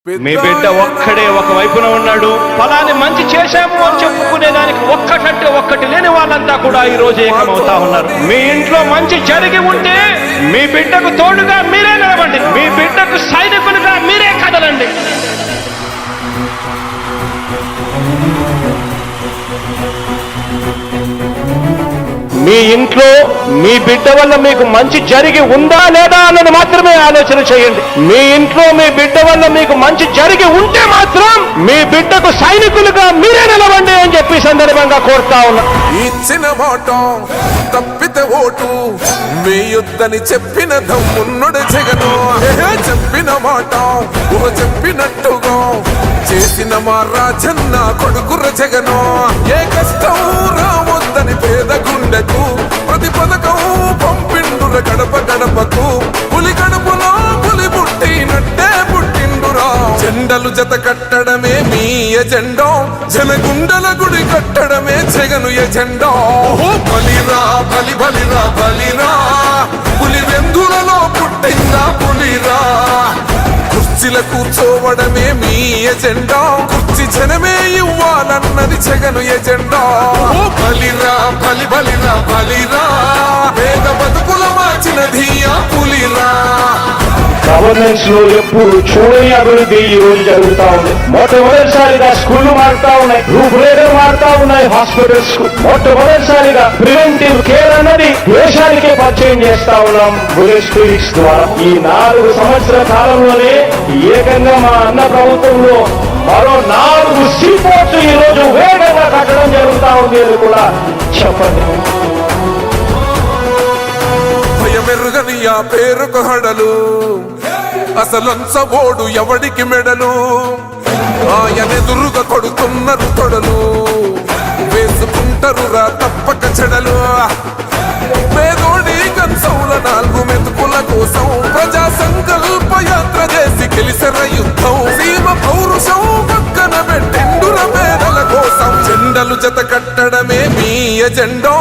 మీ బిడ్డ ఒక్కడే ఒక వైపున ఉన్నాడు. ఫలాన్ని మంచి చేశాము అని చెప్పుకునేదానికి ఒక్కటంటే ఒక్కటి లేని వాళ్ళంతా కూడా ఈ రోజు ఏకమవుతా ఉన్నారు. మీ ఇంట్లో మంచి జరిగి ఉంటే మీ బిడ్డకు తోడుగా మీరే నిలబండి, మీ బిడ్డకు సైనికులుగా మీరే కదలండి. మీ ఇంట్లో మీ బిడ్డ వల్ల మీకు మంచి జరిగి ఉందా లేదా అన్నది మాత్రమే ఆలోచన చేయండి. మీ ఇంట్లో మీ బిడ్డ వల్ల మీకు మంచి జరిగి ఉంటే మాత్రం మీ బిడ్డకు సైనికులుగా మీరే నిలవండి అని చెప్పి సందర్భంగా కోరుతా ఉన్నా. ఇచ్చిన మాట తప్పితే ఓటు మీ యుద్ధని చెప్పిన దమ్మున్నడు జగను. చెప్పిన మాట చెప్పినట్టుగా చేసిన మా రాజన్న కొడుకుర జగను. ఏ కష్టం రావద్దని పేద గుండెకు ప్రతి పథకం పంపిండుర గడప గడపకు. పులి గడపలో పులి పుట్టినట్టే పుట్టిండురా. జెండలు జత కట్టడమే మీ ఎజెండా, జనగుండల గుడి కట్టడమే జగను ఎజెండా. బలిరా బలి బలిరా బలిరా, పులి వెందులలో పుట్టిందా పులిరా. కుర్చీల కూర్చోవడమే మీ ఎజెండా, కుర్చీ జనమే ఇవ్వాలన్నది జగను ఎజెండా. బలిరా బలి బలిరా బలిరా, పేద బతుకుల మార్చినది ఆ పులిరా. గవర్నెన్స్ లో ఎప్పుడు చూడని అభివృద్ధి ఈ రోజు జరుగుతా ఉంది. మొట్టమొదటిసారిగా స్కూళ్లు మారుతా ఉన్నాయి, రూపురేఖలు మారుతా ఉన్నాయి. హాస్పిటల్స్ మొట్టమొదటిసారిగా ప్రివెంటివ్ కేర్ అన్నది దేశానికే పరిచయం చేస్తా ఉన్నాం బుల్లెట్ క్లినిక్స్ ద్వారా. ఈ 4 సంవత్సరాల కాలంలోనే ఏకంగా మా అన్న ప్రభుత్వంలో మరో 4 సీపోర్ట్స్ ఈ రోజు వేగంగా కట్టడం జరుగుతా ఉంది అని కూడా చెప్పండి. భయమెరుగని ఆ పేరుకు హడలు, అసలంచబోడు ఎవడికి మెడలు. ఆయనెదురుగా కొడుతున్నారు తొడలు, వేసుకుంటారు రా తప్పక చెడలు. పేదోడి కంచంల 4 మెతుకుల కోసం ప్రజా సంకల్ప యాత్ర చేసి గెలిసెర యుద్ధం. సీమ పౌరుషం పక్కన పెట్టిండుర పేదల కోసం. జెండలు జత కట్టడమే మీ ఎజెండా,